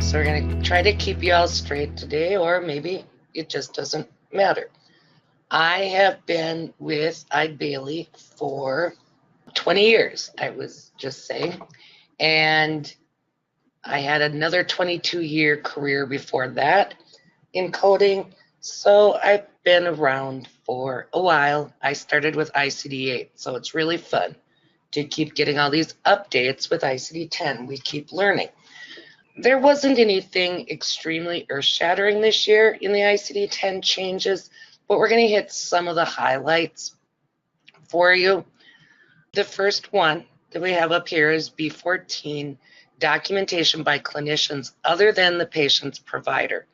So we're going to try to keep you all straight today, or maybe it just doesn't matter. I have been with Eide Bailly for 20 years, I was just saying. And I had another 22-year career before that in coding. So I've been around for a while. I started with ICD-8, so it's really fun to keep getting all these updates with ICD-10. We keep learning. There wasn't anything extremely earth-shattering this year in the ICD-10 changes, but we're going to hit some of the highlights for you. The first one that we have up here is B14 Documentation by clinicians other than the patient's provider.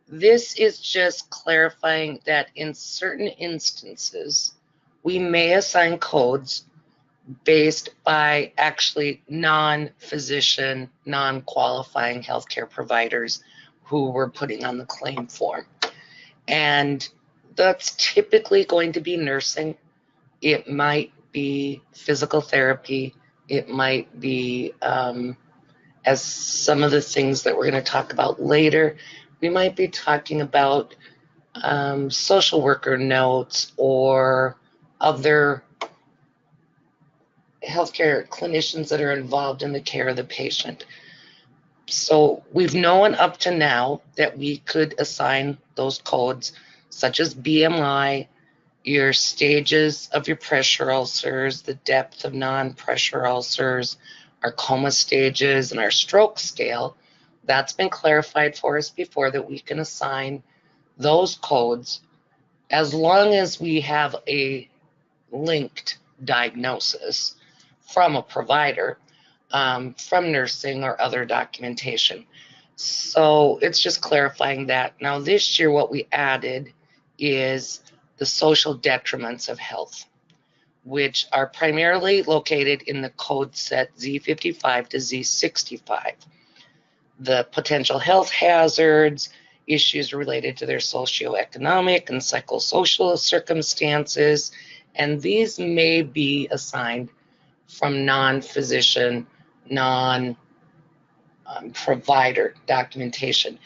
This is just clarifying that in certain instances, we may assign codes based by actually non-physician, non-qualifying healthcare providers who we're putting on the claim form. And that's typically going to be nursing. It might be physical therapy. It might be, as some of the things that we're going to talk about later, we might be talking about social worker notes or other healthcare clinicians that are involved in the care of the patient. So we've known up to now that we could assign those codes, such as BMI, your stages of your pressure ulcers, the depth of non-pressure ulcers, our coma stages, and our stroke scale. That's been clarified for us before, that we can assign those codes as long as we have a linked diagnosis from a provider, from nursing or other documentation. So it's just clarifying that. Now this year what we added is the social detriments of health, which are primarily located in the code set Z55 to Z65. The potential health hazards, issues related to their socioeconomic and psychosocial circumstances, and these may be assigned from non-physician, non-provider documentation.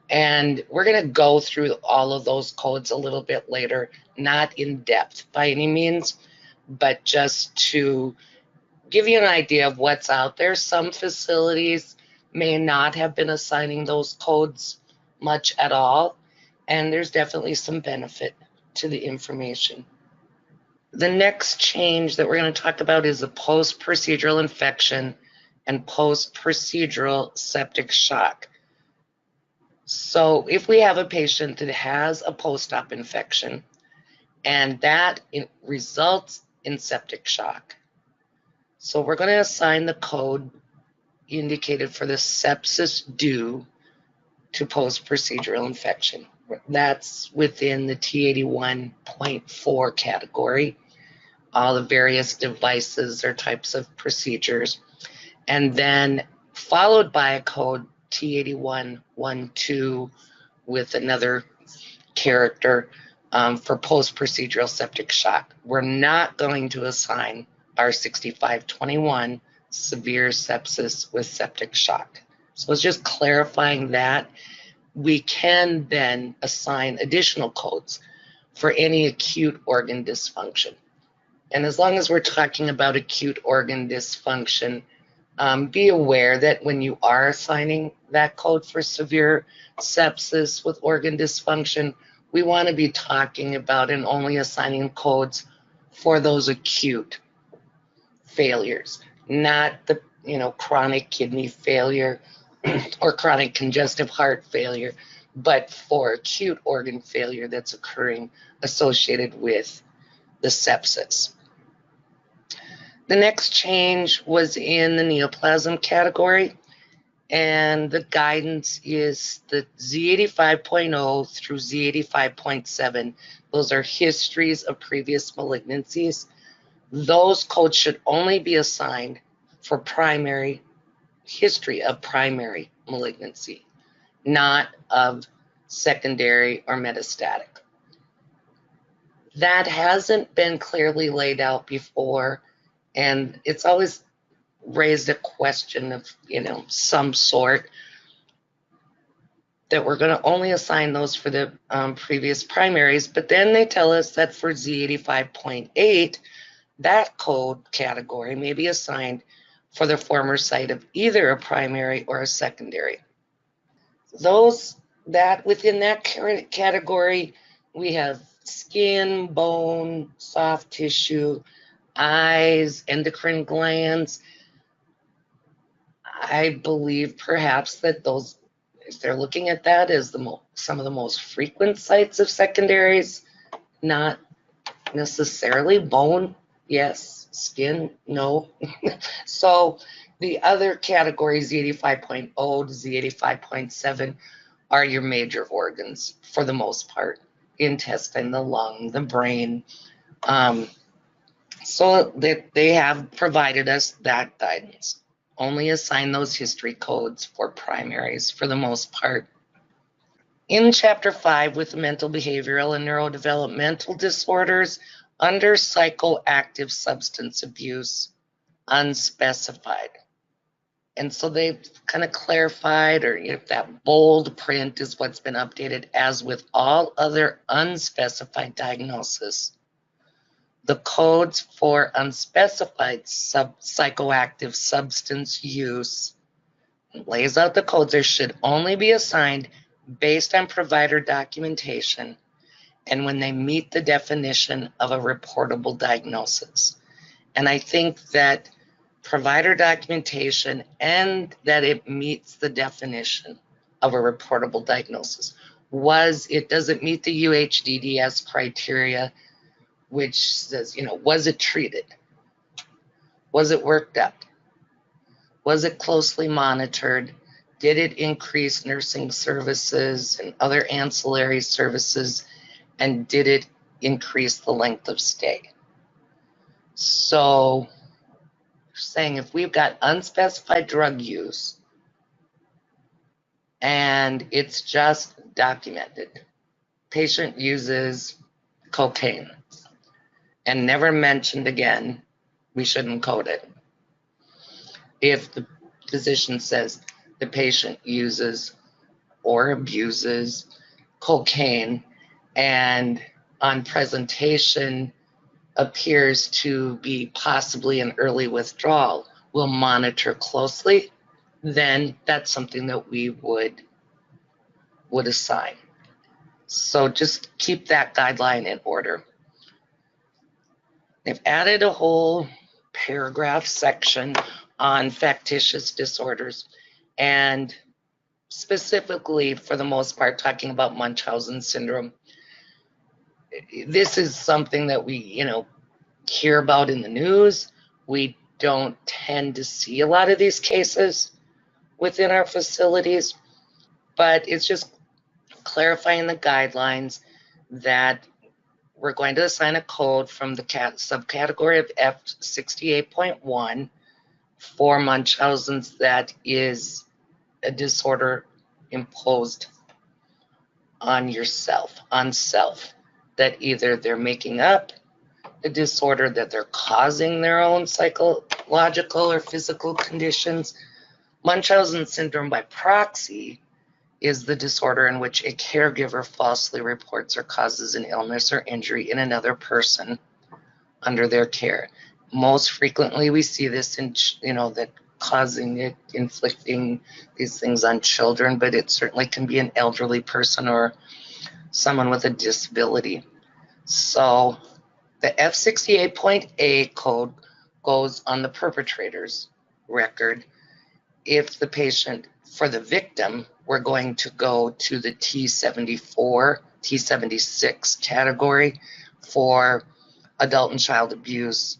And we're going to go through all of those codes a little bit later, not in depth by any means, but just to give you an idea of what's out there. Some facilities may not have been assigning those codes much at all, and there's definitely some benefit to the information. The next change that we're going to talk about is a post-procedural infection and post-procedural septic shock. So if we have a patient that has a post-op infection and that results in septic shock, so we're going to assign the code indicated for the sepsis due to post-procedural infection. That's within the T81.4 category, all the various devices or types of procedures, and then followed by a code T81.12 with another character for post-procedural septic shock. We're not going to assign our 6521 severe sepsis with septic shock. So it's just clarifying that. We can then assign additional codes for any acute organ dysfunction. And as long as we're talking about acute organ dysfunction, be aware that when you are assigning that code for severe sepsis with organ dysfunction, we want to be talking about and only assigning codes for those acute failures, not the chronic kidney failure or chronic congestive heart failure, but for acute organ failure that's occurring associated with the sepsis. The next change was in the neoplasm category, and the guidance is the Z85.0 through Z85.7. Those are histories of previous malignancies. Those codes should only be assigned for primary history of primary malignancy, not of secondary or metastatic. That hasn't been clearly laid out before, and it's always raised a question of, some sort. that we're going to only assign those for the previous primaries, but then they tell us that for Z85.8, that code category may be assigned for the former site of either a primary or a secondary. Those that within that category, we have skin, bone, soft tissue, eyes, endocrine glands. I believe perhaps that those, if they're looking at that as some of the most frequent sites of secondaries, not necessarily bone, yes, skin, no. So the other categories, Z85.0 to Z85.7, are your major organs for the most part: intestine, the lung, the brain. So that they have provided us that guidance. Only assign those history codes for primaries for the most part. In Chapter 5, with mental, behavioral, and neurodevelopmental disorders, under psychoactive substance abuse, unspecified. And so they've kind of clarified, or if that bold print is what's been updated, as with all other unspecified diagnosis, the codes for unspecified psychoactive substance use lays out the codes. There should only be assigned based on provider documentation and when they meet the definition of a reportable diagnosis. And I think that provider documentation and that it meets the definition of a reportable diagnosis it doesn't meet the UHDDS criteria, which says, was it treated? Was it worked up? Was it closely monitored? Did it increase nursing services and other ancillary services? And did it increase the length of stay? So, saying if we've got unspecified drug use and it's just documented, patient uses cocaine and never mentioned again, we shouldn't code it. If the physician says the patient uses or abuses cocaine and on presentation appears to be possibly an early withdrawal, we'll monitor closely, then that's something that we would assign. So just keep that guideline in order. They've added a whole paragraph section on factitious disorders, and specifically, for the most part, talking about Munchausen syndrome. This is something that we, hear about in the news. We don't tend to see a lot of these cases within our facilities, but it's just clarifying the guidelines that we're going to assign a code from the subcategory of F68.1 for Munchausen's that is a disorder imposed on self, that either they're making up a disorder, that they're causing their own psychological or physical conditions. Munchausen syndrome by proxy is the disorder in which a caregiver falsely reports or causes an illness or injury in another person under their care. Most frequently, we see this in, that causing it, inflicting these things on children, but it certainly can be an elderly person or someone with a disability. So the F68.A code goes on the perpetrator's record. If the patient, for the victim, we're going to go to the T74, T76 category for adult and child abuse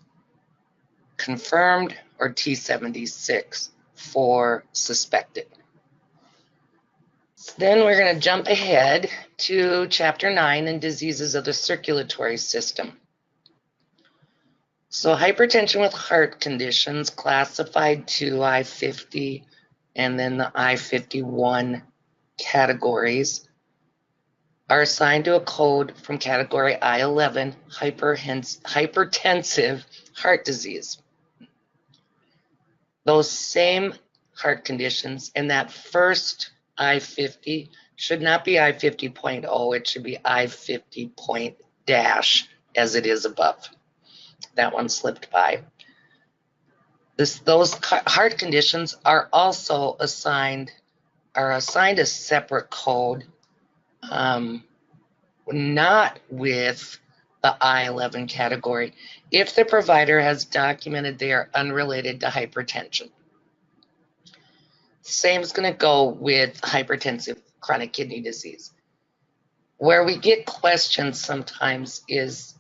confirmed, or T76 for suspected. Then we're going to jump ahead to Chapter 9 in diseases of the circulatory system. So hypertension with heart conditions classified to I-50 and then the I-51 categories are assigned to a code from category I-11, hypertensive heart disease. Those same heart conditions in that first I-50 Should not be I50.0, it should be I50 dash as it is above. That one slipped by. Those heart conditions are also assigned a separate code, not with the I11 category, if the provider has documented they are unrelated to hypertension. Same is going to go with hypertensive chronic kidney disease. Where we get questions sometimes is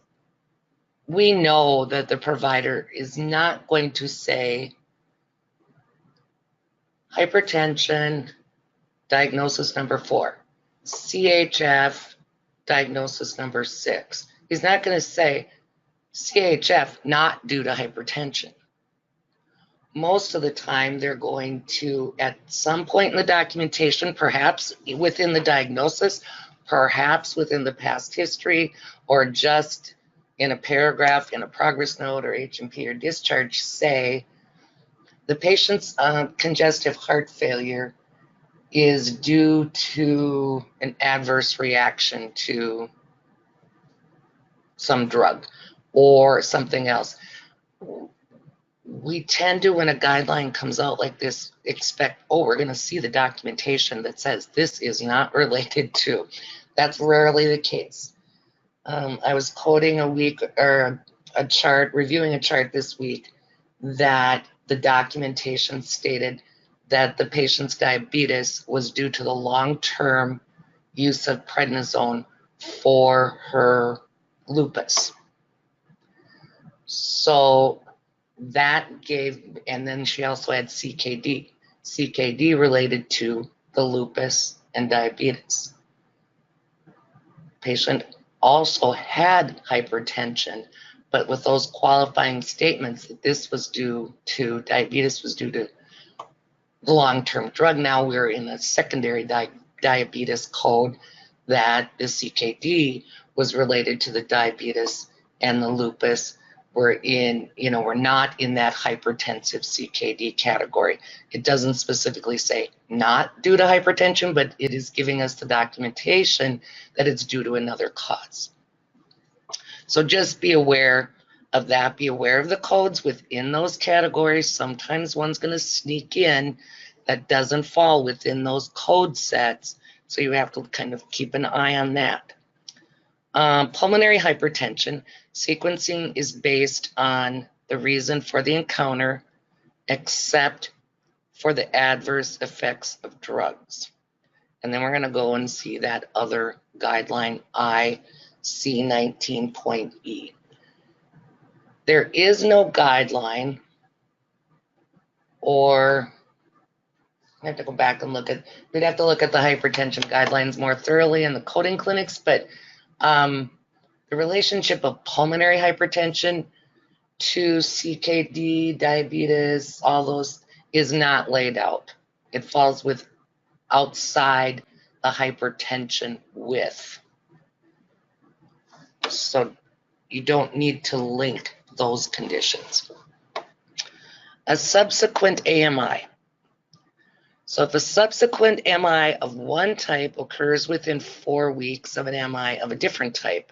we know that the provider is not going to say hypertension, diagnosis number 4, CHF, diagnosis number 6. He's not going to say CHF not due to hypertension. Most of the time, they're going to, at some point in the documentation, perhaps within the diagnosis, perhaps within the past history, or just in a paragraph in a progress note or H&P or discharge, say the patient's congestive heart failure is due to an adverse reaction to some drug or something else. We tend to, when a guideline comes out like this, expect, oh, we're going to see the documentation that says this is not related to. That's rarely the case. I was quoting a chart, reviewing a chart this week that the documentation stated that the patient's diabetes was due to the long-term use of prednisone for her lupus. So that gave, and then she also had CKD. CKD related to the lupus and diabetes. Patient also had hypertension, but with those qualifying statements that this was due to, diabetes was due to the long-term drug. Now we're in a secondary diabetes code that the CKD was related to the diabetes and the lupus. We're not in that hypertensive CKD category. It doesn't specifically say not due to hypertension, but it is giving us the documentation that it's due to another cause. So just be aware of that. Be aware of the codes within those categories. Sometimes one's going to sneak in that doesn't fall within those code sets. So you have to kind of keep an eye on that. Pulmonary hypertension, sequencing is based on the reason for the encounter, except for the adverse effects of drugs. And then we're going to go and see that other guideline, IC19.E. There is no guideline, or I have to go back and we'd have to look at the hypertension guidelines more thoroughly in the coding clinics, but the relationship of pulmonary hypertension to CKD, diabetes, all those is not laid out. It falls outside the hypertension with. So you don't need to link those conditions. A subsequent AMI. So if a subsequent MI of one type occurs within 4 weeks of an MI of a different type,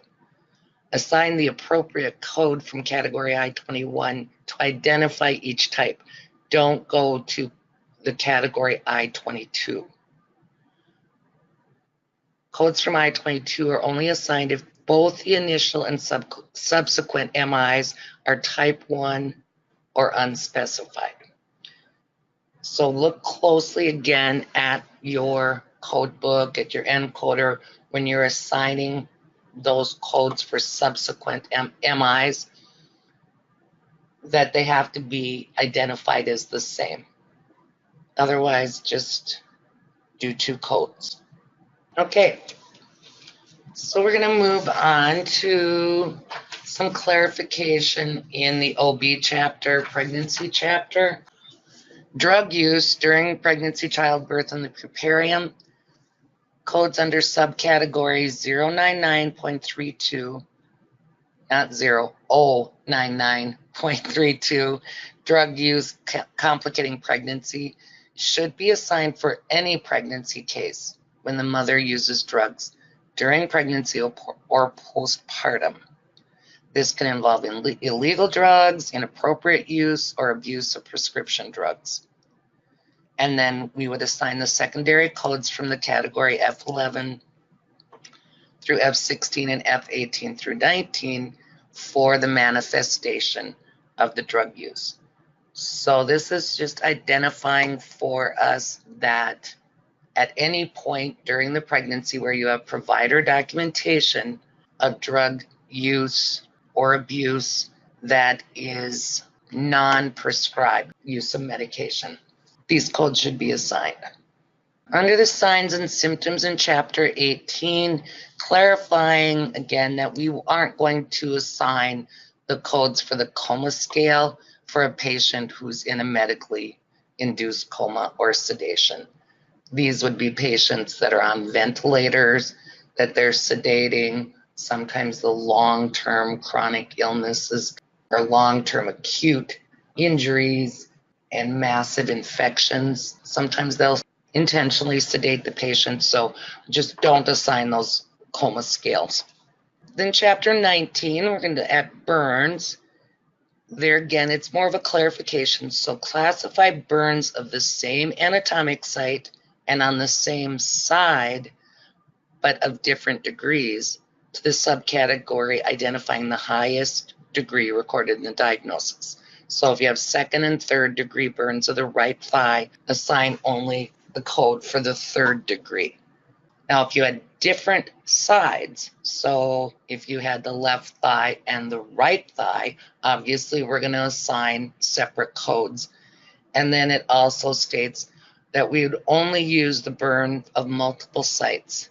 assign the appropriate code from category I-21 to identify each type. Don't go to the category I-22. Codes from I-22 are only assigned if both the initial and subsequent MIs are type 1 or unspecified. So look closely again at your code book, at your encoder, when you're assigning those codes for subsequent MIs, that they have to be identified as the same. Otherwise, just do 2 codes. Okay, so we're going to move on to some clarification in the OB chapter, pregnancy chapter. Drug use during pregnancy, childbirth, and the puerperium. Codes under subcategory 099.32, not 099.32, drug use complicating pregnancy, should be assigned for any pregnancy case when the mother uses drugs during pregnancy or postpartum. This can involve illegal drugs, inappropriate use, or abuse of prescription drugs. And then we would assign the secondary codes from the category F11 through F16 and F18 through 19 for the manifestation of the drug use. So this is just identifying for us that at any point during the pregnancy where you have provider documentation of drug use or abuse that is non-prescribed use of medication, these codes should be assigned. Under the signs and symptoms in Chapter 18, clarifying again that we aren't going to assign the codes for the coma scale for a patient who's in a medically induced coma or sedation. These would be patients that are on ventilators, that they're sedating, sometimes the long-term chronic illnesses or long-term acute injuries and massive infections. Sometimes they'll intentionally sedate the patient, so just don't assign those coma scales. Then Chapter 19, we're going to add burns. There again, it's more of a clarification. So classify burns of the same anatomic site and on the same side, but of different degrees, to the subcategory identifying the highest degree recorded in the diagnosis. So if you have second and third degree burns of the right thigh, assign only the code for the third degree. Now, if you had different sides, so if you had the left thigh and the right thigh, obviously we're going to assign separate codes. And then it also states that we would only use the burn of multiple sites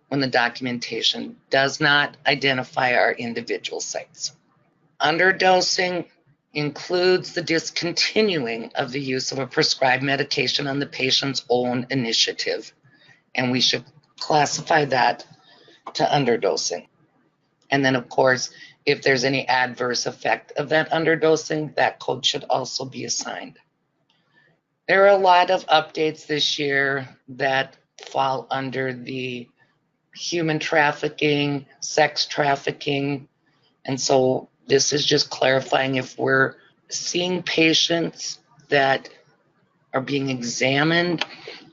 when the documentation does not identify our individual sites. Underdosing includes the discontinuing of the use of a prescribed medication on the patient's own initiative, and we should classify that to underdosing. And then, of course, if there's any adverse effect of that underdosing, that code should also be assigned. There are a lot of updates this year that fall under the human trafficking, sex trafficking, and so this is just clarifying if we're seeing patients that are being examined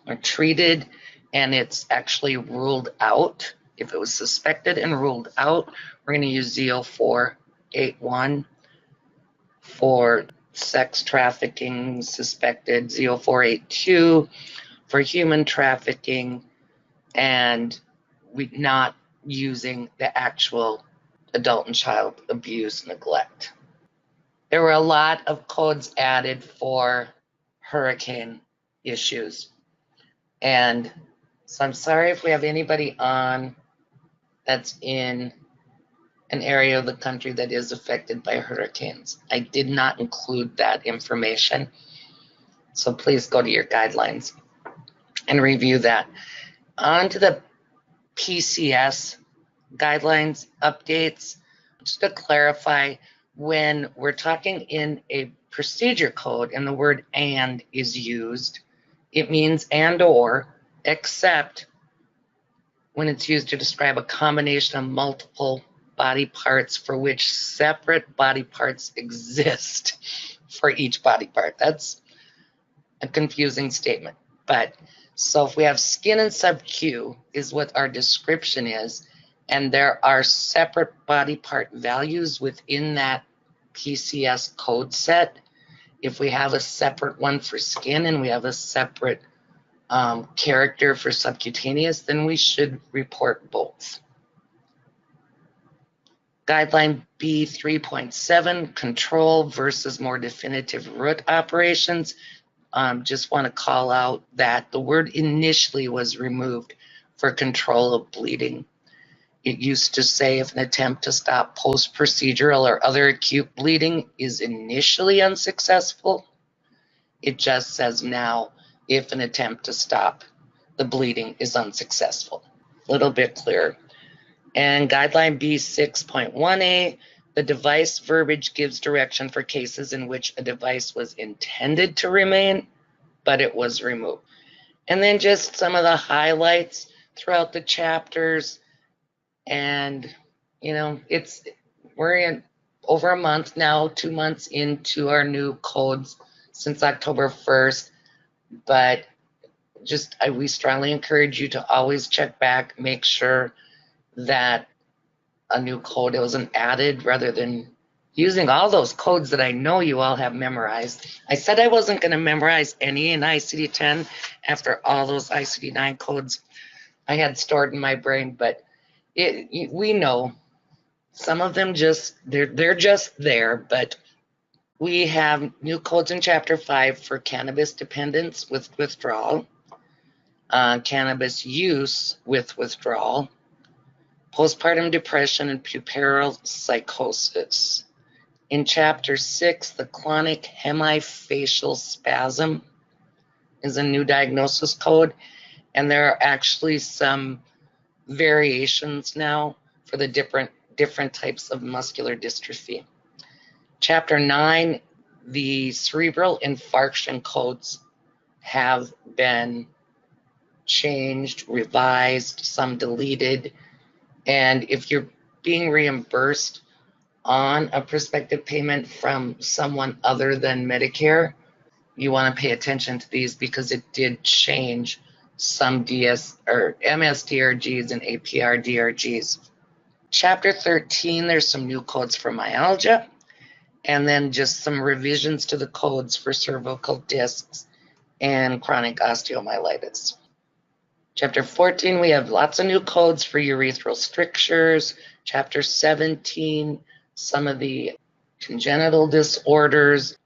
or treated and it's actually ruled out. If it was suspected and ruled out, we're going to use Z0481 for sex trafficking suspected, Z0482 for human trafficking, and we're not using the actual adult and child abuse neglect. There were a lot of codes added for hurricane issues. And so I'm sorry if we have anybody on that's in an area of the country that is affected by hurricanes. I did not include that information. So please go to your guidelines and review that. On to the PCS guidelines updates. Just to clarify, when we're talking in a procedure code and the word and is used, it means and or, except when it's used to describe a combination of multiple body parts for which separate body parts exist for each body part. That's a confusing statement. But so if we have skin and sub-Q is what our description is, and there are separate body part values within that PCS code set. If we have a separate one for skin and we have a separate character for subcutaneous, then we should report both. Guideline B3.7, control versus more definitive root operations. Just want to call out that the word initially was removed for control of bleeding. It used to say if an attempt to stop post-procedural or other acute bleeding is initially unsuccessful. It just says now if an attempt to stop the bleeding is unsuccessful. A little bit clearer. And guideline B6.1a, the device verbiage gives direction for cases in which a device was intended to remain, but it was removed. And then just some of the highlights. throughout the chapters. And, you know, we're in over a month now, 2 months into our new codes since October 1st. But we strongly encourage you to always check back, make sure that a new code wasn't added, rather than using all those codes that I know you all have memorized. I said I wasn't going to memorize any in ICD-10 after all those ICD-9 codes I had stored in my brain, but we know some of them they're just there. But we have new codes in Chapter 5 for cannabis dependence with withdrawal, cannabis use with withdrawal, postpartum depression, and puerperal psychosis. In Chapter 6, the chronic hemifacial spasm is a new diagnosis code, and there are actually some variations now for the different types of muscular dystrophy. Chapter 9, the cerebral infarction codes have been changed, revised, some deleted, and if you're being reimbursed on a prospective payment from someone other than Medicare, you want to pay attention to these because it did change some MSDRGs and APR-DRGs. Chapter 13, there's some new codes for myalgia, and then just some revisions to the codes for cervical discs and chronic osteomyelitis. Chapter 14, we have lots of new codes for urethral strictures. Chapter 17, some of the congenital disorders,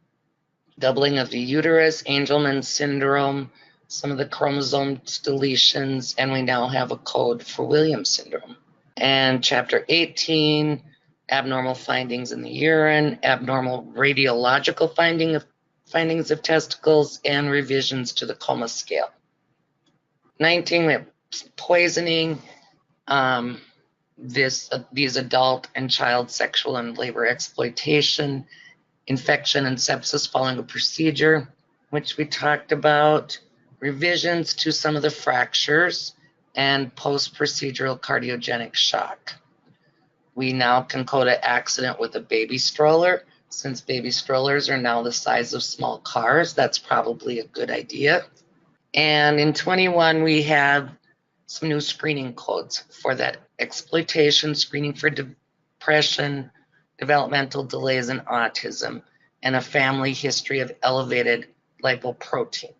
doubling of the uterus, Angelman syndrome, some of the chromosome deletions, and we now have a code for Williams syndrome. And Chapter 18, abnormal findings in the urine, abnormal radiological findings of testicles, and revisions to the coma scale. 19, we have poisoning, these adult and child sexual and labor exploitation, infection and sepsis following a procedure, which we talked about, revisions to some of the fractures, and post-procedural cardiogenic shock. We now can code an accident with a baby stroller. Since baby strollers are now the size of small cars, that's probably a good idea. And in 21, we have some new screening codes for that exploitation, screening for depression, developmental delays, and autism, and a family history of elevated lipoprotein.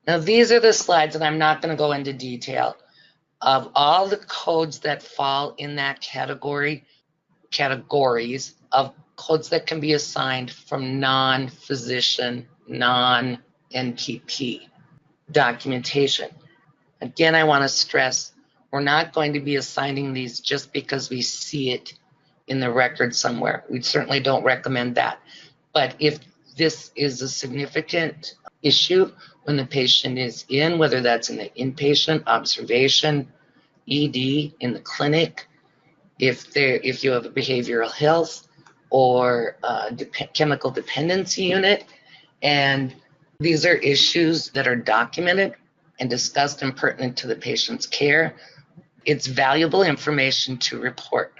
Now, these are the slides, and I'm not going to go into detail of all the codes that fall in that categories of codes that can be assigned from non-physician, non-NPT documentation. Again, I want to stress, we're not going to be assigning these just because we see it in the record somewhere. We certainly don't recommend that. But if this is a significant issue when the patient is in, whether that's in the inpatient observation, ED, in the clinic, if you have a behavioral health or chemical dependency unit, and these are issues that are documented and discussed and pertinent to the patient's care, it's valuable information to report.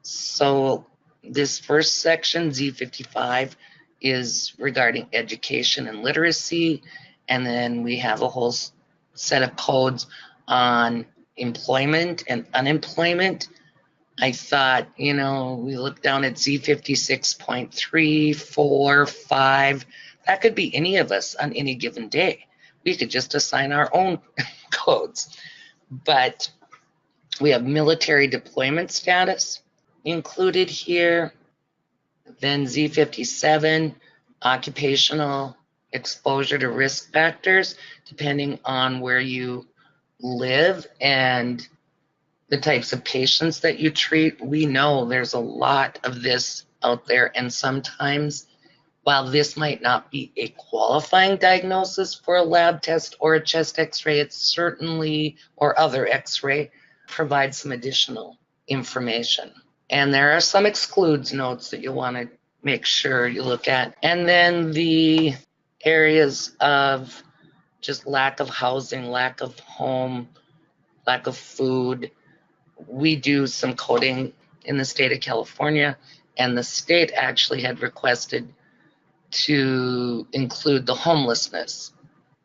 So this first section, Z55, is regarding education and literacy, and then we have a whole set of codes on employment and unemployment. I thought, we look down at Z56.3, 4, 5. That could be any of us on any given day. We could just assign our own codes. But we have military deployment status included here. Then Z57, occupational exposure to risk factors, depending on where you live and the types of patients that you treat. We know there's a lot of this out there, and sometimes, while this might not be a qualifying diagnosis for a lab test or a chest x-ray, it certainly, or other x-ray, provides some additional information. And there are some excludes notes that you'll want to make sure you look at. And then the areas of just lack of housing, lack of home, lack of food. We do some coding in the state of California, and the state actually had requested to include the homelessness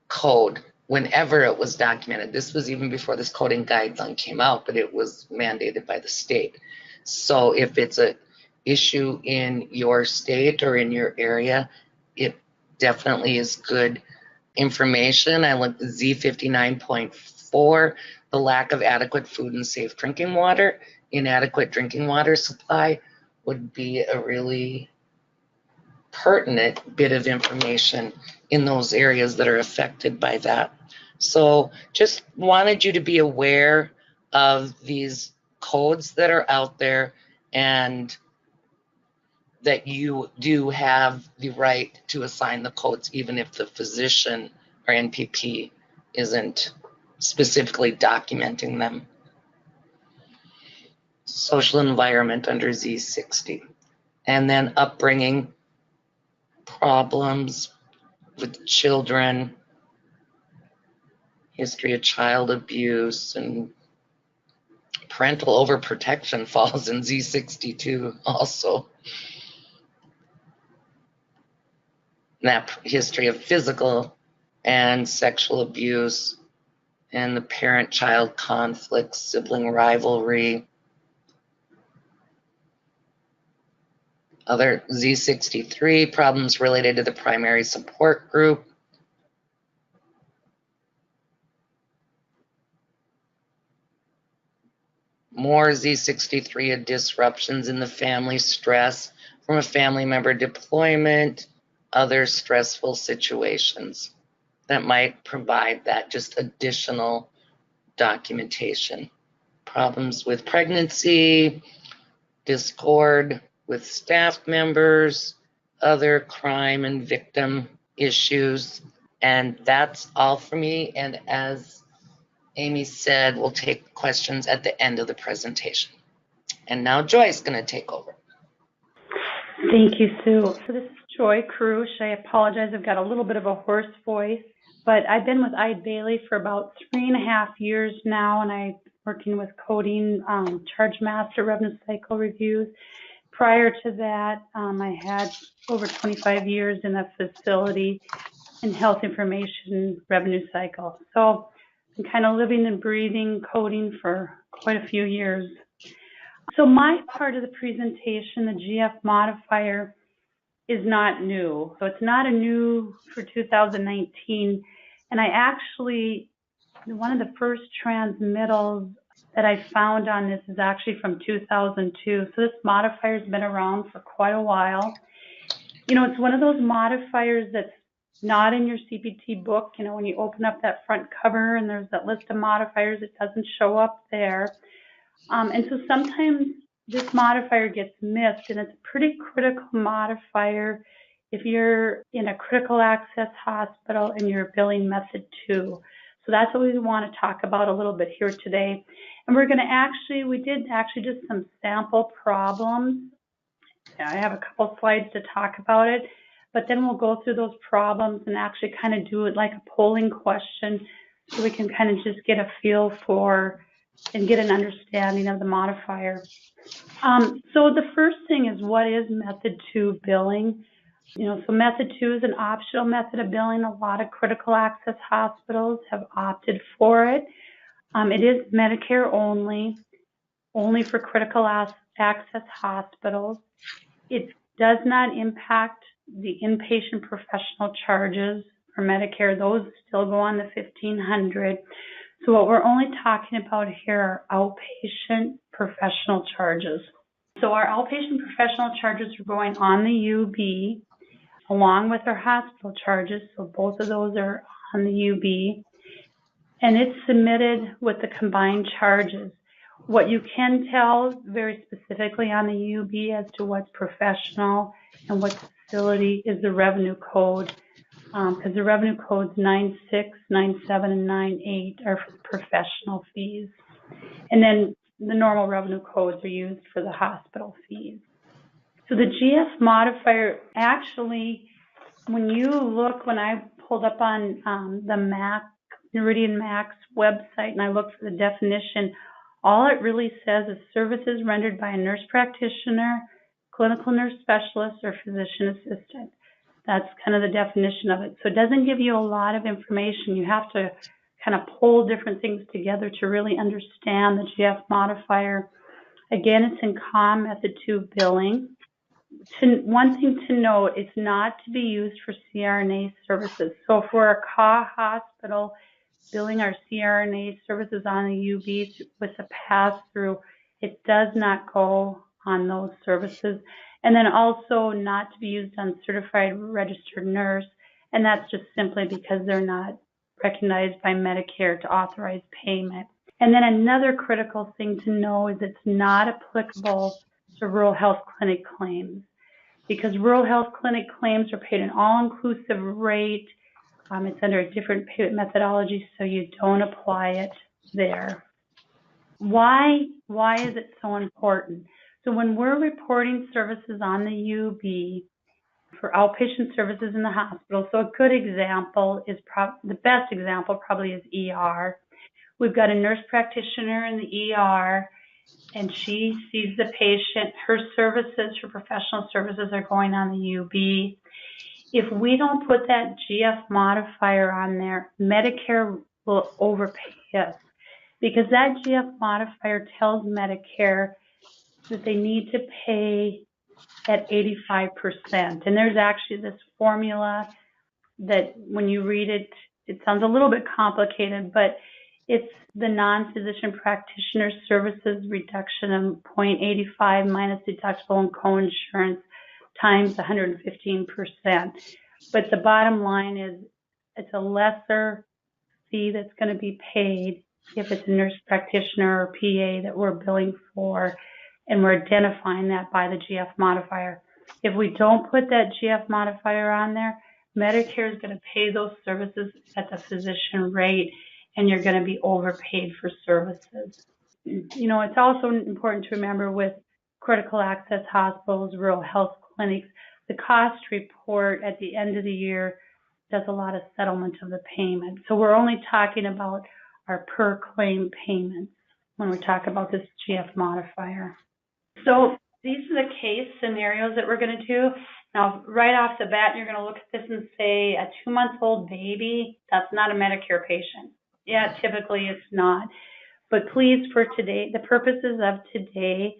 code whenever it was documented. This was even before this coding guideline came out, but it was mandated by the state. So if it's an issue in your state or in your area, it definitely is good information. I looked at Z59.4, the lack of adequate food and safe drinking water. Inadequate drinking water supply would be a really pertinent bit of information in those areas that are affected by that. So just wanted you to be aware of these codes that are out there, and that you do have the right to assign the codes even if the physician or NPP isn't specifically documenting them. Social environment under Z60. And then upbringing, problems with children, history of child abuse, and parental overprotection falls in Z62 also. That history of physical and sexual abuse, and the parent-child conflict, sibling rivalry. Other Z63, problems related to the primary support group. More Z63, disruptions in the family, stress from a family member, deployment, other stressful situations that might provide that just additional documentation. Problems with pregnancy, discord with staff members, other crime and victim issues. And that's all for me. And as Amy said, we'll take questions at the end of the presentation. And now Joy's going to take over. Thank you, Sue. So this is Joy Krush. I apologize, I've got a little bit of a hoarse voice, but I've been with Eide Bailly for about 3.5 years now, and I'm working with coding, charge master, revenue cycle reviews. Prior to that, I had over 25 years in a facility in health information revenue cycle. So I'm kind of living and breathing coding for quite a few years. So my part of the presentation, the GF modifier, is not new. So it's not a new for 2019. And I actually, one of the first transmittals that I found on this is actually from 2002. So this modifier has been around for quite a while. You know, it's one of those modifiers that's not in your CPT book. You know, when you open up that front cover and there's that list of modifiers, it doesn't show up there. And so sometimes this modifier gets missed, and it's a pretty critical modifier if you're in a critical access hospital and you're billing method 2. So that's what we want to talk about a little bit here today. And we're going to we did just some sample problems. I have a couple slides to talk about it, but then we'll go through those problems and actually kind of do it like a polling question so we can kind of just get a feel for and get an understanding of the modifier. So the first thing is, what is method 2 billing? You know, so method 2 is an optional method of billing. A lot of critical access hospitals have opted for it. It is Medicare only for critical access hospitals. It does not impact the inpatient professional charges for Medicare. Those still go on the $1,500. So what we're only talking about here are outpatient professional charges. So our outpatient professional charges are going on the UB along with our hospital charges. So both of those are on the UB. And it's submitted with the combined charges. What you can tell very specifically on the UB as to what's professional and what facility is the revenue code. Because the revenue codes 96, 97, and 98 are for professional fees. And then the normal revenue codes are used for the hospital fees. So the GF modifier, actually, when I pulled up on the MAC Noridian Max website and I look for the definition, all it really says is services rendered by a nurse practitioner, clinical nurse specialist, or physician assistant. That's kind of the definition of it. So it doesn't give you a lot of information. You have to kind of pull different things together to really understand the GF modifier. Again, it's in COM method 2 billing. One thing to note, it's not to be used for CRNA services. So if we're a CAH hospital billing our CRNA services on the UB with a pass-through, it does not go on those services. And then also not to be used on certified registered nurse, and that's just simply because they're not recognized by Medicare to authorize payment. And then another critical thing to know is it's not applicable to rural health clinic claims, because rural health clinic claims are paid an all-inclusive rate. It's under a different payment methodology, so you don't apply it there. Why is it so important? So when we're reporting services on the UB for outpatient services in the hospital, so a good example is the best example probably is ER. We've got a nurse practitioner in the ER, and she sees the patient. Her services, her professional services are going on the UB. If we don't put that GF modifier on there, Medicare will overpay us, because that GF modifier tells Medicare that they need to pay at 85%. And there's actually this formula that when you read it, it sounds a little bit complicated, but it's the non-physician practitioner services reduction of 0.85 minus deductible and co-insurance times 115%. But the bottom line is it's a lesser fee that's going to be paid if it's a nurse practitioner or PA that we're billing for, and we're identifying that by the GF modifier. If we don't put that GF modifier on there, Medicare is going to pay those services at the physician rate, and you're going to be overpaid for services. You know, it's also important to remember with critical access hospitals, rural health clinics, the cost report at the end of the year does a lot of settlement of the payment. So we're only talking about our per claim payments when we talk about this GF modifier. So these are the case scenarios that we're going to do. Now, right off the bat, you're going to look at this and say a 2-month-old baby, that's not a Medicare patient. Yeah, typically it's not. But please, for today, the purposes of today,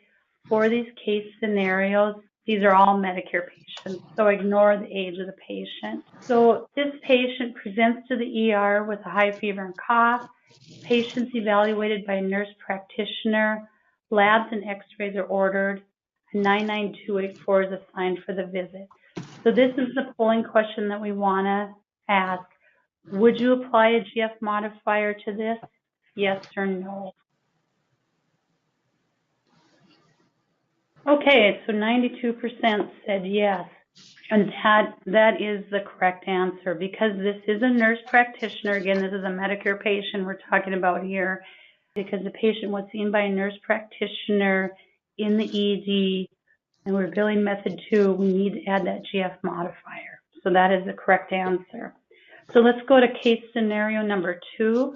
for these case scenarios, these are all Medicare patients, so ignore the age of the patient. So this patient presents to the ER with a high fever and cough. Patient's evaluated by a nurse practitioner. Labs and x-rays are ordered. A 99284 is assigned for the visit. So this is the polling question that we want to ask. Would you apply a GF modifier to this? Yes or no? Okay, so 92% said yes, and that is the correct answer, because this is a nurse practitioner. Again, this is a Medicare patient we're talking about here, because the patient was seen by a nurse practitioner in the ED, and we're billing method 2, we need to add that GF modifier. So that is the correct answer. So let's go to case scenario number 2.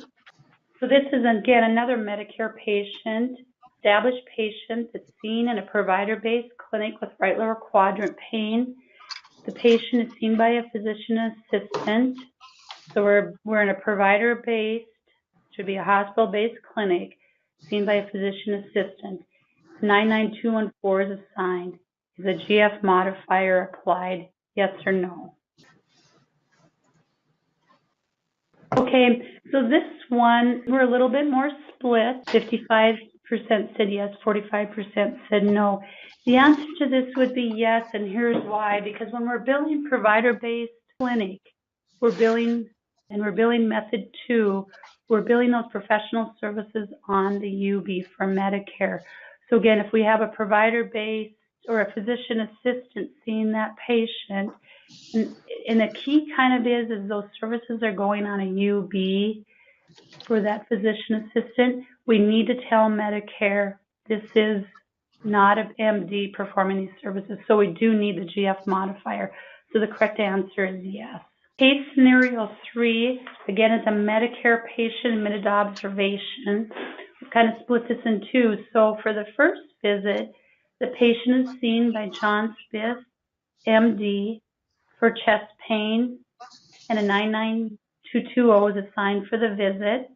So this is, again, another Medicare patient, established patient that's seen in a provider-based clinic with right lower quadrant pain. The patient is seen by a physician assistant. So we're in a provider-based, should be a hospital-based clinic, seen by a physician assistant. 99214 is assigned. Is a GF modifier applied? Yes or no? Okay, so this one, we're a little bit more split. 55% said yes, 45% said no. The answer to this would be yes, and here's why. Because when we're billing provider-based clinic, we're billing method 2, we're billing those professional services on the UB for Medicare. So again, if we have a provider-based or a physician assistant seeing that patient, and the key kind of is those services are going on a UB for that physician assistant, we need to tell Medicare this is not an MD performing these services, so we do need the GF modifier. So the correct answer is yes. Case scenario 3, again, is a Medicare patient admitted to observation. We've kind of split this in two. So for the first visit, the patient is seen by John Smith, MD, for chest pain, and a 99220 is assigned for the visit.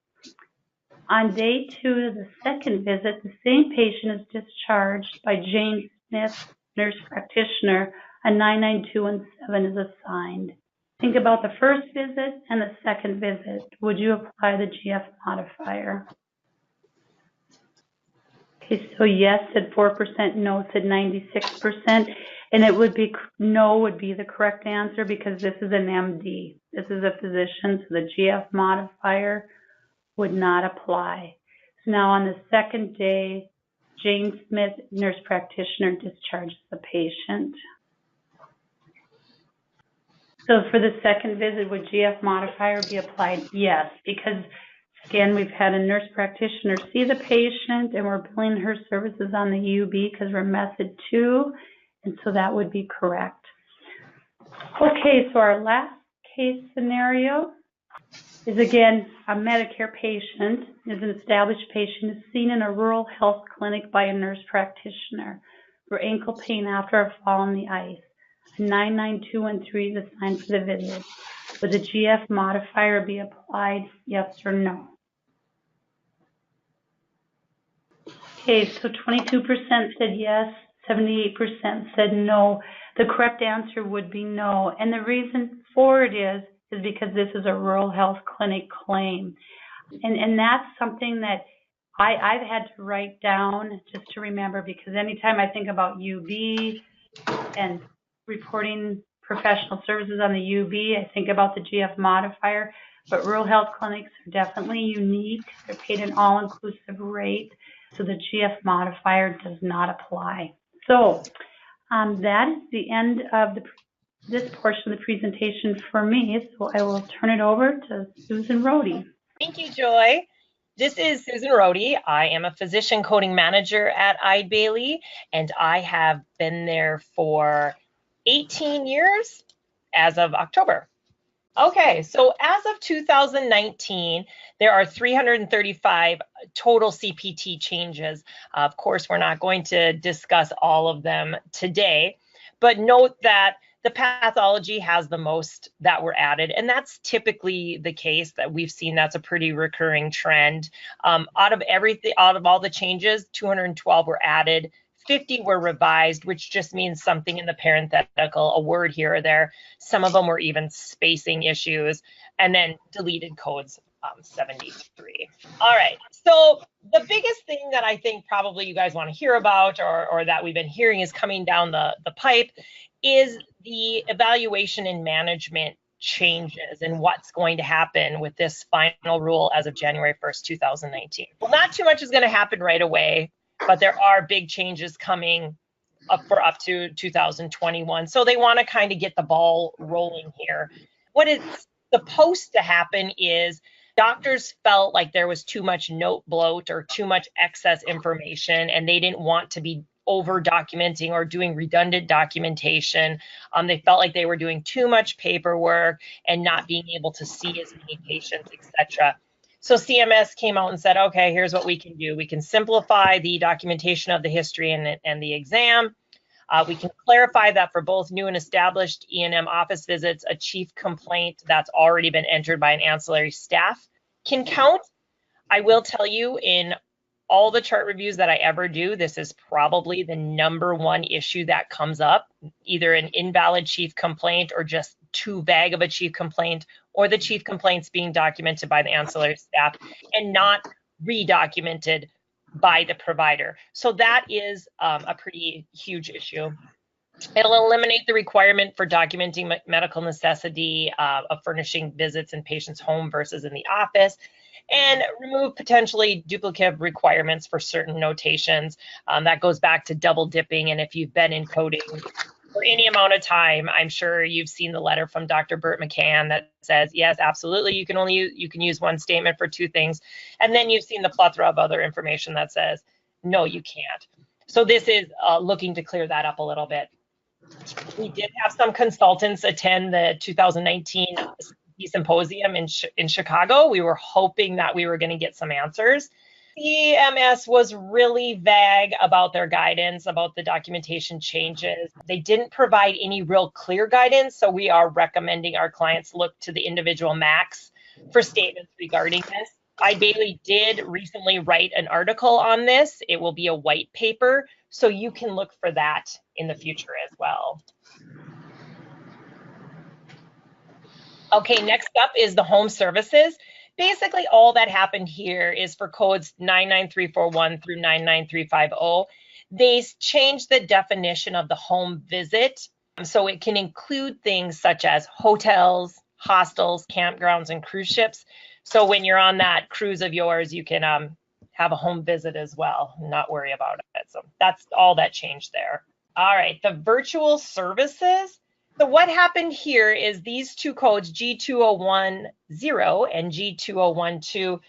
On day 2 of the second visit, the same patient is discharged by Jane Smith, nurse practitioner. A 99217 is assigned. Think about the first visit and the second visit. Would you apply the GF modifier? Okay, so yes said 4%, no said 96%, and it would be no would be the correct answer because this is an MD. This is a physician, so the GF modifier would not apply. So now on the second day, Jane Smith, nurse practitioner, discharges the patient. So for the second visit, would GF modifier be applied? Yes, because again, we've had a nurse practitioner see the patient and we're billing her services on the UB because we're method 2, and so that would be correct. Okay, so our last case scenario is again a Medicare patient, is an established patient, is seen in a rural health clinic by a nurse practitioner for ankle pain after a fall on the ice. 99213 is assigned for the visit. Would the GF modifier be applied, yes or no? Okay, so 22% said yes, 78% said no. The correct answer would be no. And the reason for it is because this is a rural health clinic claim. And that's something that I've had to write down just to remember, because anytime I think about UB and reporting professional services on the UB, I think about the GF modifier, but rural health clinics are definitely unique. They're paid an all-inclusive rate, so the GF modifier does not apply. So that is the end of this portion of the presentation for me, so I will turn it over to Susan Rohde. Thank you, Joy. This is Susan Rohde. I am a physician coding manager at Eide Bailly, and I have been there for 18 years as of October. Okay, so as of 2019, there are 335 total CPT changes. Of course, we're not going to discuss all of them today, but note that the pathology has the most that were added, and that's typically the case that we've seen. That's a pretty recurring trend. Out of all the changes, 212 were added, 50 were revised, which just means something in the parenthetical, a word here or there. Some of them were even spacing issues, and then deleted codes, 73. All right, so the biggest thing that I think probably you guys want to hear about, or that we've been hearing is coming down the pipe, is the evaluation and management changes and what's going to happen with this final rule as of January 1st, 2019. Well, not too much is going to happen right away, but there are big changes coming up to 2021. So they want to kind of get the ball rolling here. What is supposed to happen is doctors felt like there was too much note bloat or too much excess information, and they didn't want to be over documenting or doing redundant documentation. They felt like they were doing too much paperwork and not being able to see as many patients, etc. So CMS came out and said, okay, here's what we can do. We can simplify the documentation of the history and the exam. We can clarify that for both new and established E&M office visits, a chief complaint that's already been entered by an ancillary staff can count. I will tell you, in all the chart reviews that I ever do, this is probably the #1 issue that comes up, either an invalid chief complaint or just too vague of a chief complaint, or the chief complaints being documented by the ancillary staff and not re-documented by the provider. So that is a pretty huge issue. It'll eliminate the requirement for documenting medical necessity of furnishing visits in patient's home versus in the office, and remove potentially duplicative requirements for certain notations. That goes back to double dipping, and if you've been in coding for any amount of time, I'm sure you've seen the letter from Dr. Burt McCann that says, yes, absolutely, you can use one statement for 2 things, and then you've seen the plethora of other information that says, no, you can't. So this is looking to clear that up a little bit. We did have some consultants attend the 2019 symposium in Chicago. We were hoping that we were going to get some answers. CMS was really vague about their guidance about the documentation changes. They didn't provide any real clear guidance, so we are recommending our clients look to the individual MACs for statements regarding this. Eide Bailly did recently write an article on this. It will be a white paper, so you can look for that in the future as well. Okay, next up is the home services. Basically, all that happened here is for codes 99341 through 99350. They changed the definition of the home visit, so it can include things such as hotels, hostels, campgrounds, and cruise ships. So when you're on that cruise of yours, you can have a home visit as well, not worry about it. So that's all that changed there. All right, the virtual services. So what happened here is these two codes, G2010 and G2012,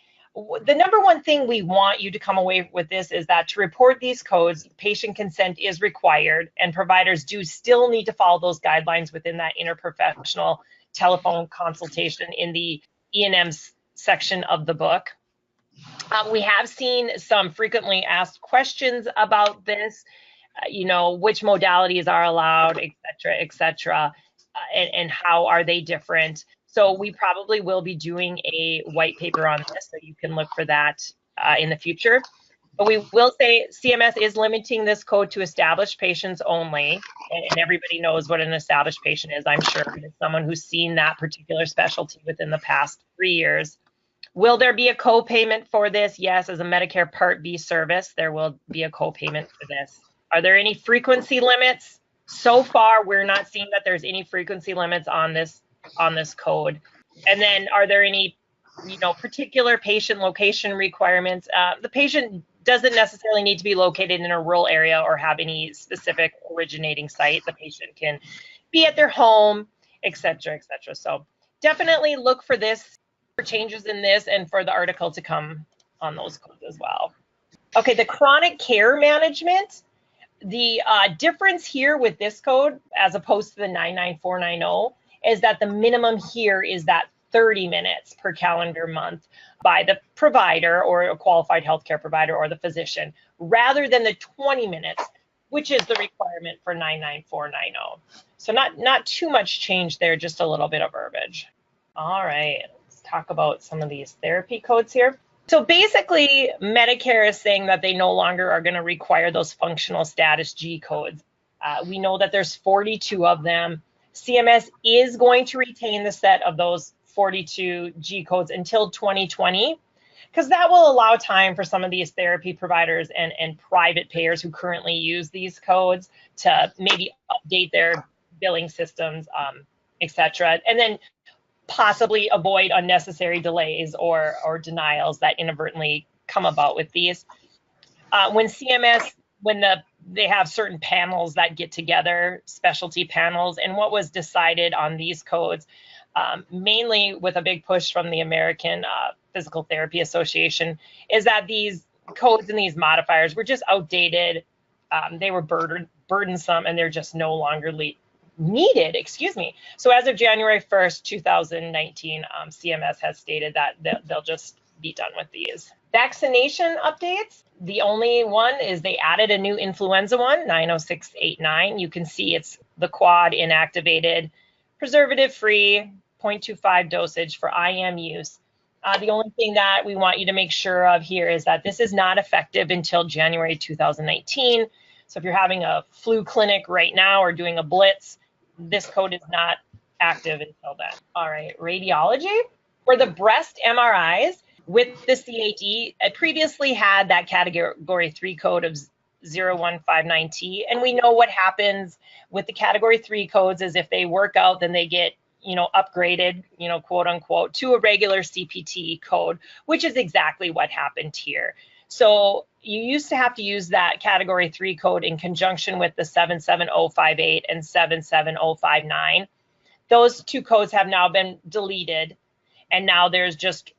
the number one thing we want you to come away with this is that to report these codes, patient consent is required, and providers do still need to follow those guidelines within that interprofessional telephone consultation in the E&M section of the book. We have seen some frequently asked questions about this. Which modalities are allowed, et cetera, and how are they different. So we probably will be doing a white paper on this, so you can look for that in the future. But we will say CMS is limiting this code to established patients only, and everybody knows what an established patient is, I'm sure, as someone who's seen that particular specialty within the past 3 years. Will there be a co-payment for this? Yes, as a Medicare Part B service, there will be a co-payment for this. Are there any frequency limits? So far, we're not seeing that there's any frequency limits on this code. And then are there any, particular patient location requirements? The patient doesn't necessarily need to be located in a rural area or have any specific originating site. The patient can be at their home, et cetera, et cetera. So definitely look for this, for changes in this, and for the article to come on those codes as well. Okay, the chronic care management. The difference here with this code, as opposed to the 99490, is that the minimum here is that 30 minutes per calendar month by the provider or a qualified healthcare provider or the physician, rather than the 20 minutes, which is the requirement for 99490. So not too much change there, just a little bit of verbiage. All right, let's talk about some of these therapy codes here. So basically, Medicare is saying that they no longer are going to require those functional status G codes. We know that there's 42 of them. CMS is going to retain the set of those 42 G codes until 2020, because that will allow time for some of these therapy providers and private payers who currently use these codes to maybe update their billing systems, et cetera. And then possibly avoid unnecessary delays or denials that inadvertently come about with these. When they have certain panels that get together, specialty panels, and what was decided on these codes, mainly with a big push from the American Physical Therapy Association, is that these codes and these modifiers were just outdated. They were burdensome, and they're just no longer needed. So as of January 1st, 2019, CMS has stated that they'll just be done with these. Vaccination updates. The only one is they added a new influenza one, 90689. You can see it's the quad inactivated, preservative-free, 0.25 dosage for IM use. The only thing that we want you to make sure of here is that this is not effective until January 2019. So if you're having a flu clinic right now or doing a blitz, this code is not active until then. All right, radiology. For the breast MRIs with the CAD, it previously had that category 3 code of 0159T. And we know what happens with the category 3 codes is if they work out, then they get, upgraded, quote unquote, to a regular CPT code, which is exactly what happened here. So you used to have to use that category 3 code in conjunction with the 77058 and 77059. Those two codes have now been deleted, and now there's just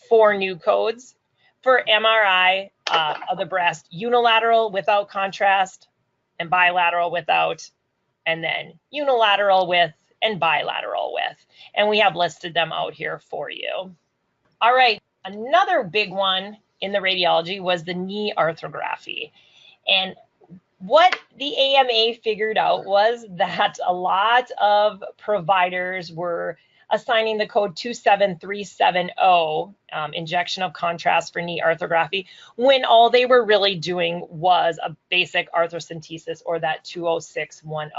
4 new codes for MRI of the breast: unilateral without contrast and bilateral without and then unilateral width and bilateral width. And we have listed them out here for you. All right, another big one in the radiology was the knee arthrography. And what the AMA figured out was that a lot of providers were assigning the code 27370, injection of contrast for knee arthrography, when all they were really doing was a basic arthrocentesis, or that 20610.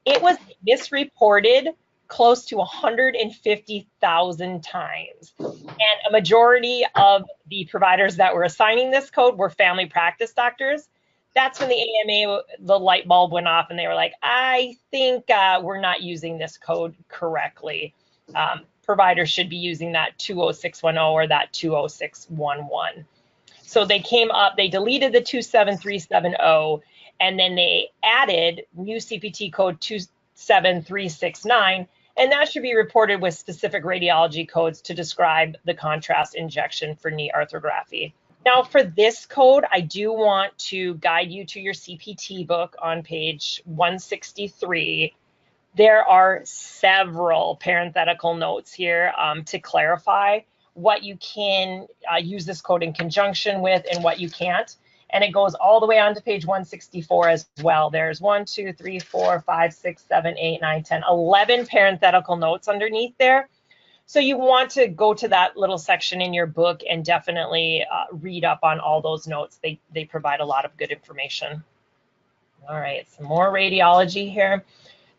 It was misreported close to 150,000 times. And a majority of the providers that were assigning this code were family practice doctors. That's when the AMA, the light bulb went off, and they were like, I think we're not using this code correctly. Providers should be using that 20610 or that 20611. So they came up, they deleted the 27370, and then they added new CPT code 27369, and that should be reported with specific radiology codes to describe the contrast injection for knee arthrography. Now for this code, I do want to guide you to your CPT book on page 163. There are several parenthetical notes here to clarify what you can use this code in conjunction with and what you can't. And it goes all the way on to page 164 as well. There's 1, 2, 3, 4, 5, 6, 7, 8, 9, 10, 11 parenthetical notes underneath there. So you want to go to that little section in your book and definitely read up on all those notes. They provide a lot of good information. All right, some more radiology here.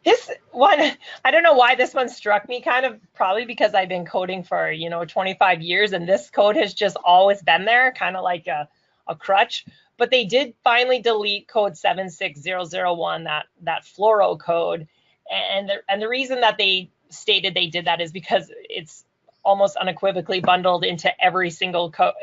This one, I don't know why this one struck me, kind of probably because I've been coding for, 25 years, and this code has just always been there, kind of like a crutch. But they did finally delete code 76001, that fluoro code. And the reason that they stated they did that is because it's almost unequivocally bundled into every single code.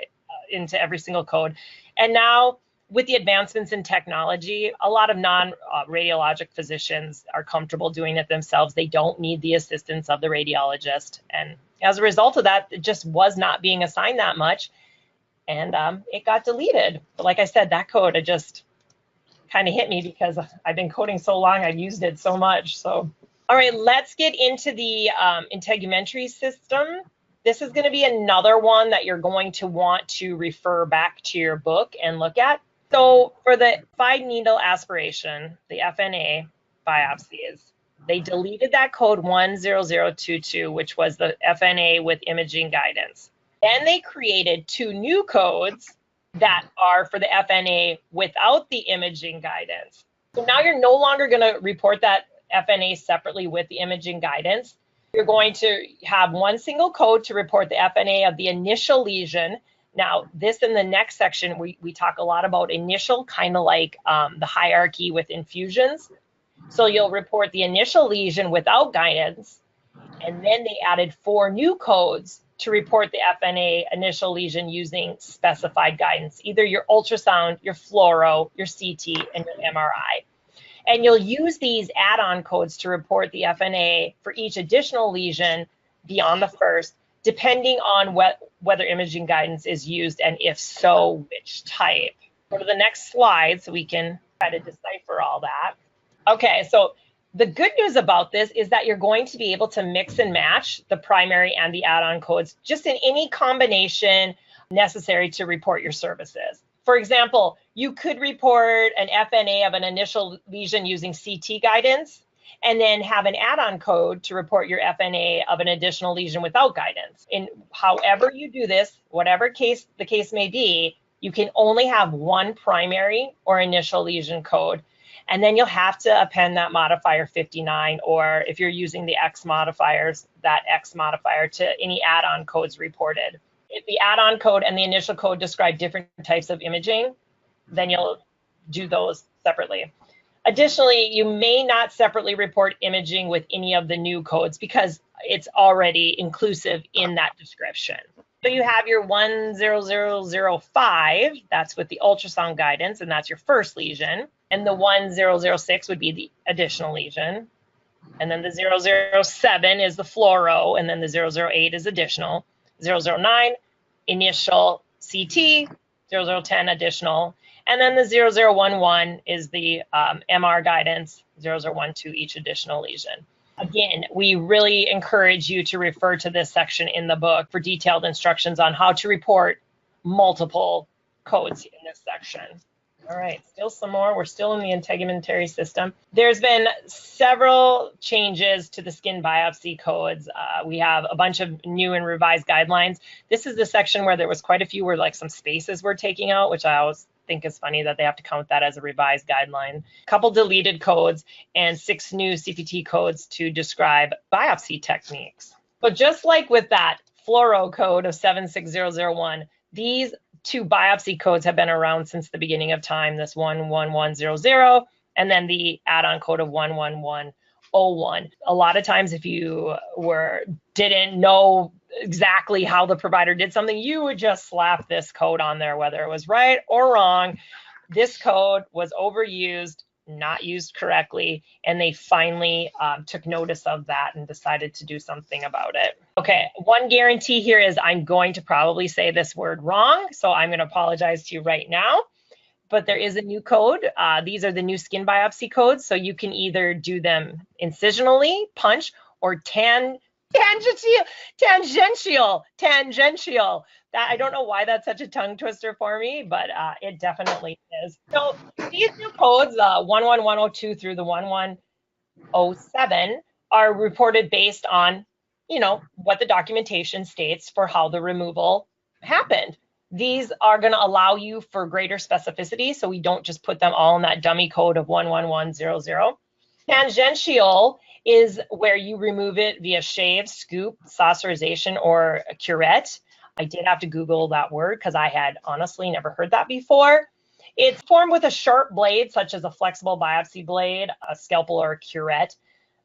And now, with the advancements in technology, a lot of non-radiologic physicians are comfortable doing it themselves. They don't need the assistance of the radiologist. And as a result of that, it just was not being assigned that much. And it got deleted. But like I said, that code, it just kind of hit me because I've been coding so long, I've used it so much. So, all right, let's get into the Integumentary System. This is going to be another one that you're going to want to refer back to your book and look at. So for the fine needle aspiration, the FNA biopsies, they deleted that code 10022, which was the FNA with imaging guidance. Then they created two new codes that are for the FNA without the imaging guidance. So now you're no longer going to report that FNA separately with the imaging guidance. You're going to have one single code to report the FNA of the initial lesion. Now, this in the next section, we talk a lot about initial, kind of like the hierarchy with infusions. So you'll report the initial lesion without guidance, and then they added 4 new codes to report the FNA initial lesion using specified guidance, either your ultrasound, your fluoro, your CT, and your MRI. And you'll use these add-on codes to report the FNA for each additional lesion beyond the first, depending on whether imaging guidance is used, and if so, which type. Go to the next slide so we can try to decipher all that. Okay, so the good news about this is that you're going to be able to mix and match the primary and the add-on codes just in any combination necessary to report your services. For example, you could report an FNA of an initial lesion using CT guidance, and then have an add-on code to report your FNA of an additional lesion without guidance. And however you do this, whatever case the case may be, you can only have one primary or initial lesion code. And then you'll have to append that modifier 59, or if you're using the X modifiers, that X modifier to any add-on codes reported. If the add-on code and the initial code describe different types of imaging, then you'll do those separately. Additionally, you may not separately report imaging with any of the new codes because it's already inclusive in that description. So you have your 10005, that's with the ultrasound guidance, and that's your first lesion. And the 1006 would be the additional lesion. And then the 007 is the fluoro, and then the 008 is additional. 009, initial CT, 0010 additional, and then the 0011 is the MR guidance, 0012 each additional lesion. Again, we really encourage you to refer to this section in the book for detailed instructions on how to report multiple codes in this section. All right, still some more. We're still in the integumentary system. There's been several changes to the skin biopsy codes. We have a bunch of new and revised guidelines. This is the section where there was quite a few where like some spaces were taking out, which I always think is funny that they have to count that as a revised guideline. A couple deleted codes and 6 new CPT codes to describe biopsy techniques. But just like with that fluoro code of 76001, these 2 biopsy codes have been around since the beginning of time, this 11100 and then the add-on code of 11101. A lot of times if you didn't know exactly how the provider did something, you would just slap this code on there, whether it was right or wrong. This code was overused, not used correctly, and they finally took notice of that and decided to do something about it. Okay, one guarantee here is I'm going to probably say this word wrong, so I'm going to apologize to you right now. But there is a new code. These are the new skin biopsy codes, so you can either do them incisionally, punch, or tangential. That I don't know why that's such a tongue twister for me, but it definitely is. So these new codes, 11102 through the 1107, are reported based on, what the documentation states for how the removal happened. These are going to allow you for greater specificity, so we don't just put them all in that dummy code of 11100. Tangential is where you remove it via shave, scoop, saucerization, or a curette. I did have to Google that word because I had honestly never heard that before. It's formed with a sharp blade, such as a flexible biopsy blade, a scalpel, or a curette.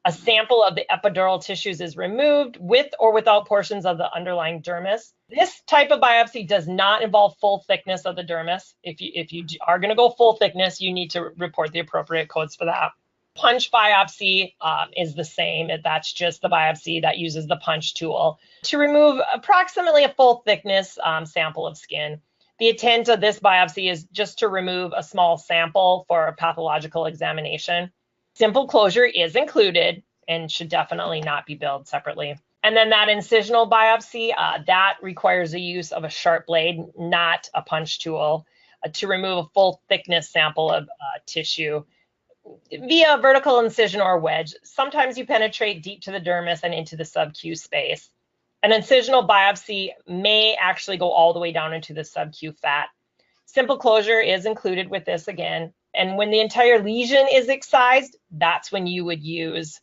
A sample of the epidural tissues is removed with or without portions of the underlying dermis. This type of biopsy does not involve full thickness of the dermis. If you are going to go full thickness, you need to report the appropriate codes for that. Punch biopsy is the same. That's just the biopsy that uses the punch tool to remove approximately a full thickness sample of skin. The intent of this biopsy is just to remove a small sample for a pathological examination. Simple closure is included and should definitely not be billed separately. And then that incisional biopsy, that requires the use of a sharp blade, not a punch tool, to remove a full thickness sample of tissue via vertical incision or wedge. Sometimes you penetrate deep to the dermis and into the sub-Q space. An incisional biopsy may actually go all the way down into the sub-Q fat. Simple closure is included with this again. And when the entire lesion is excised, that's when you would use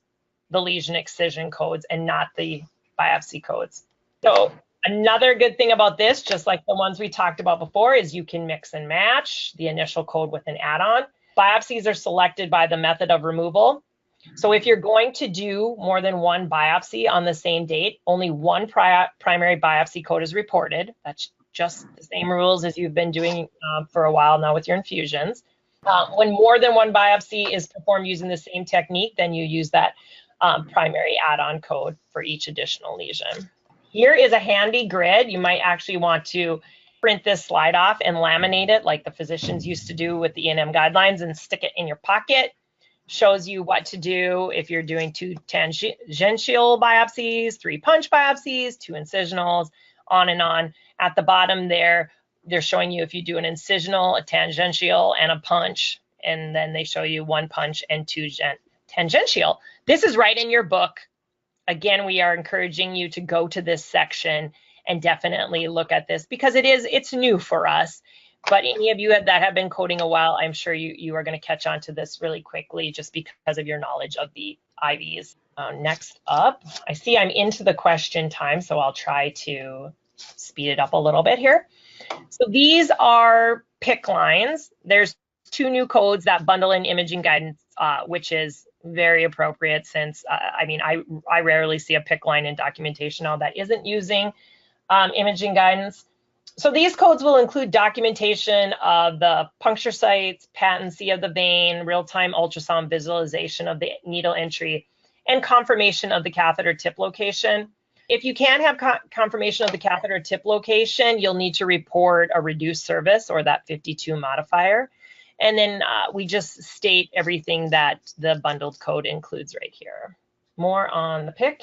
the lesion excision codes and not the biopsy codes. So another good thing about this, just like the ones we talked about before, is you can mix and match the initial code with an add-on. Biopsies are selected by the method of removal. So if you're going to do more than one biopsy on the same date, only one primary biopsy code is reported. That's just the same rules as you've been doing for a while now with your infusions. When more than one biopsy is performed using the same technique, then you use that primary add-on code for each additional lesion. Here is a handy grid. You might actually want to print this slide off and laminate it like the physicians used to do with the E&M guidelines and stick it in your pocket. Shows you what to do if you're doing 2 tangential biopsies, 3 punch biopsies, 2 incisionals, on and on. At the bottom there, they're showing you if you do an incisional, a tangential, and a punch, and then they show you 1 punch and 2 tangential. This is right in your book. Again, we are encouraging you to go to this section and definitely look at this because it's new for us. But any of you that have been coding a while, I'm sure you are going to catch on to this really quickly just because of your knowledge of the IVs. Next up, I see I'm into the question time, so I'll try to speed it up a little bit here. So these are PICC lines. There's 2 new codes that bundle in imaging guidance, which is very appropriate since, I rarely see a PICC line in documentation now that isn't using imaging guidance. So these codes will include documentation of the puncture sites, patency of the vein, real-time ultrasound visualization of the needle entry, and confirmation of the catheter tip location. If you can't have confirmation of the catheter tip location, you'll need to report a reduced service or that 52 modifier. And then we just state everything that the bundled code includes right here. More on the PICC.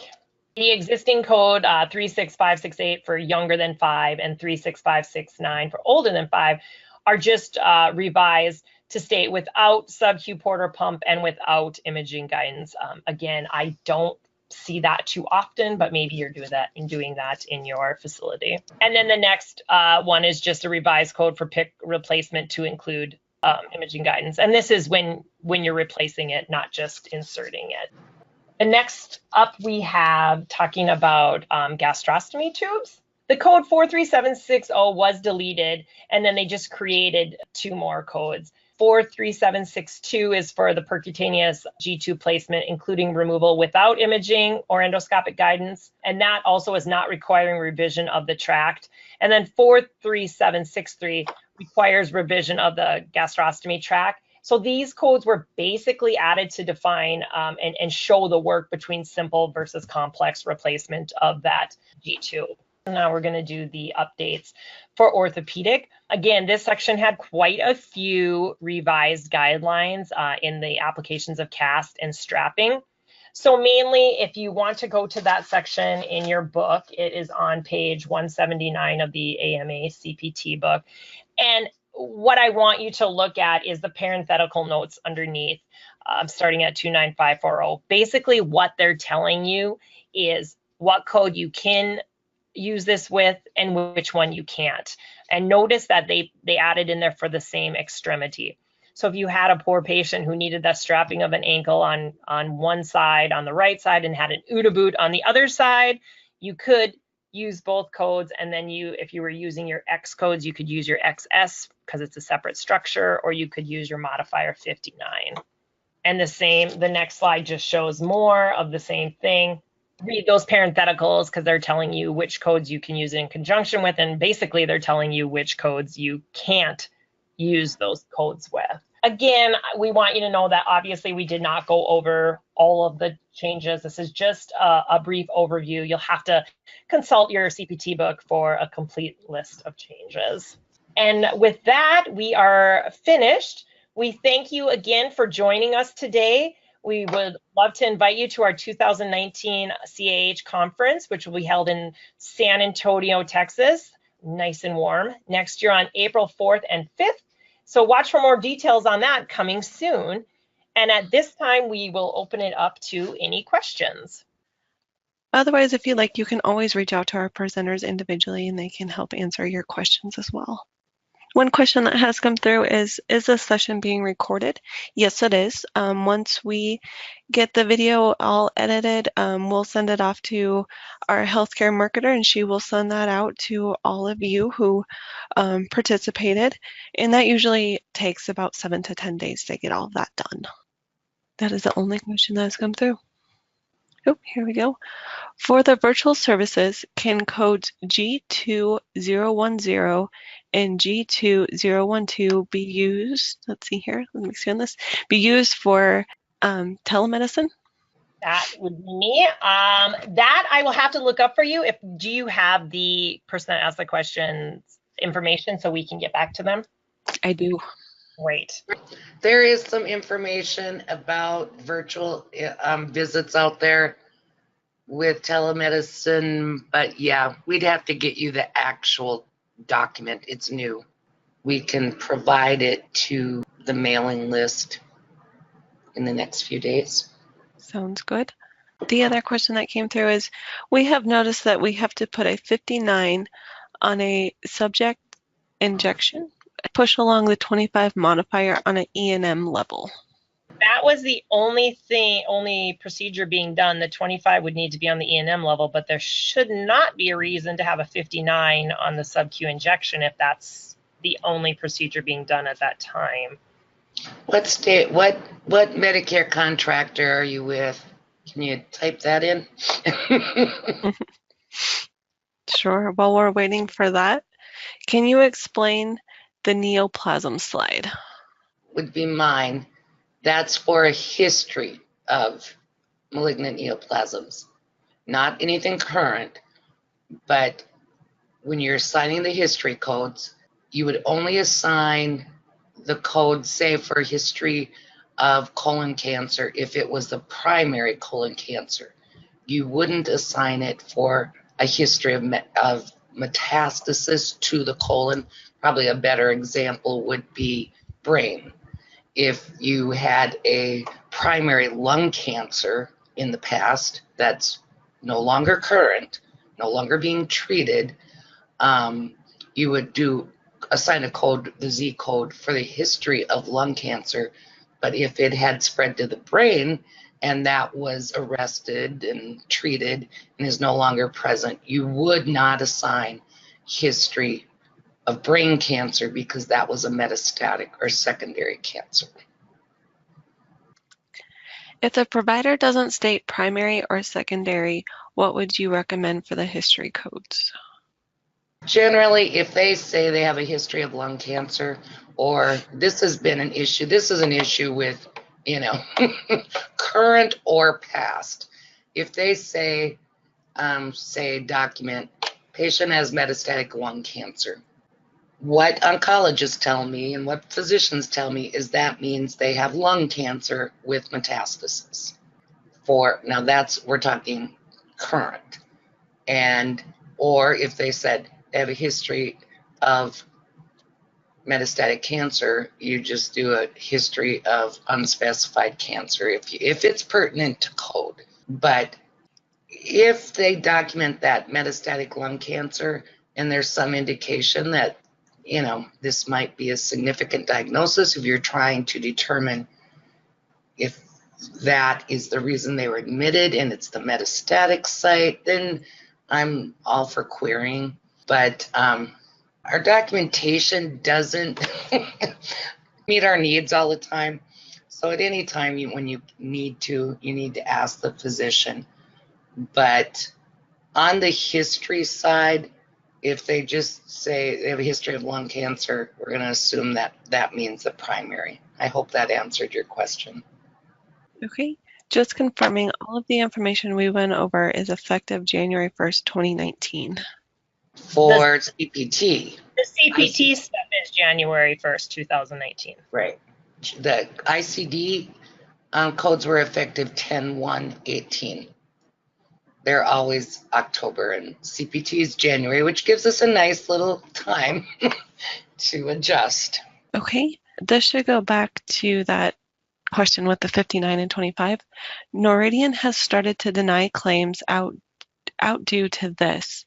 The existing code 36568 for younger than 5 and 36569 for older than 5 are just revised to state without sub-Q porter pump and without imaging guidance. Again, I don't see that too often, but maybe you're doing that in your facility. And then the next one is just a revised code for PICC replacement to include imaging guidance. And this is when you're replacing it, not just inserting it. The next up we have talking about gastrostomy tubes. The code 43760 was deleted, and then they just created 2 more codes. 43762 is for the percutaneous G-tube placement, including removal without imaging or endoscopic guidance, and that also is not requiring revision of the tract. And then 43763 requires revision of the gastrostomy tract. So these codes were basically added to define and show the work between simple versus complex replacement of that G-tube. Now we're going to do the updates for orthopedic. Again, this section had quite a few revised guidelines in the applications of cast and strapping. So mainly, if you want to go to that section in your book, it is on page 179 of the AMA CPT book. And what I want you to look at is the parenthetical notes underneath, starting at 29540. Basically, what they're telling you is what code you can use this with and which one you can't. And notice that they added in there for the same extremity. So if you had a poor patient who needed that strapping of an ankle on one side, on the right side, and had an OODA boot on the other side, you could use both codes. And then if you were using your X codes, you could use your XS because it's a separate structure, or you could use your modifier 59. And the next slide just shows more of the same thing. Read those parentheticals because they're telling you which codes you can use in conjunction with, and basically they're telling you which codes you can't use those codes with. Again, we want you to know that obviously we did not go over all of the changes. This is just a brief overview. You'll have to consult your CPT book for a complete list of changes. And with that, we are finished. We thank you again for joining us today. We would love to invite you to our 2019 CAH conference, which will be held in San Antonio, Texas, nice and warm, next year on April 4th and 5th. So watch for more details on that coming soon. And at this time, we will open it up to any questions. Otherwise, if you like, you can always reach out to our presenters individually and they can help answer your questions as well. One question that has come through is this session being recorded? Yes, it is. Once we get the video all edited, we'll send it off to our healthcare marketer, and she will send that out to all of you who participated. And that usually takes about 7 to 10 days to get all of that done. That is the only question that has come through. Oh, here we go. For the virtual services, can codes G2010 and G2012 be used? Let's see here. Let me expand this. Be used for telemedicine? That would be me. That I will have to look up for you. Do you have the person that asked the questions information so we can get back to them? I do. Great. There is some information about virtual visits out there with telemedicine, but yeah, we'd have to get you the actual document. It's new. We can provide it to the mailing list in the next few days. Sounds good. The other question that came through is, we have noticed that we have to put a 59 on a subject injection, push along the 25 modifier on an E&M level. That was the only procedure being done. The 25 would need to be on the E&M level, but there should not be a reason to have a 59 on the sub-Q injection if that's the only procedure being done at that time. What Medicare contractor are you with? Can you type that in? Sure. While we're waiting for that, can you explain the neoplasm slide? Would be mine. That's for a history of malignant neoplasms. not anything current, but when you're assigning the history codes, you would only assign the code, say, for history of colon cancer if it was the primary colon cancer. You wouldn't assign it for a history of metastasis to the colon. Probably a better example would be brain. If you had a primary lung cancer in the past that's no longer current, no longer being treated, you would assign a code, the Z code, for the history of lung cancer. But if it had spread to the brain and that was arrested and treated and is no longer present, you would not assign history of brain cancer because that was a metastatic or secondary cancer. If the provider doesn't state primary or secondary, what would you recommend for the history codes? Generally, if they say they have a history of lung cancer, or this has been an issue, this is an issue with, current or past. If they say document, patient has metastatic lung cancer, what oncologists tell me and what physicians tell me is that means they have lung cancer with metastasis. Now we're talking current. Or if they said they have a history of metastatic cancer, you just do a history of unspecified cancer if it's pertinent to code. But if they document that metastatic lung cancer and there's some indication that this might be a significant diagnosis, if you're trying to determine if that is the reason they were admitted and it's the metastatic site, then I'm all for querying. But our documentation doesn't meet our needs all the time. So at any time when you need to ask the physician. But on the history side, if they just say they have a history of lung cancer, we're going to assume that means the primary. I hope that answered your question. Okay, just confirming all of the information we went over is effective January 1st, 2019. For CPT. The CPT stuff is January 1st, 2019. Right. The ICD codes were effective 10/1/18. They're always October, and CPT is January, which gives us a nice little time to adjust. Okay, this should go back to that question with the 59 and 25. Noridian has started to deny claims out due to this.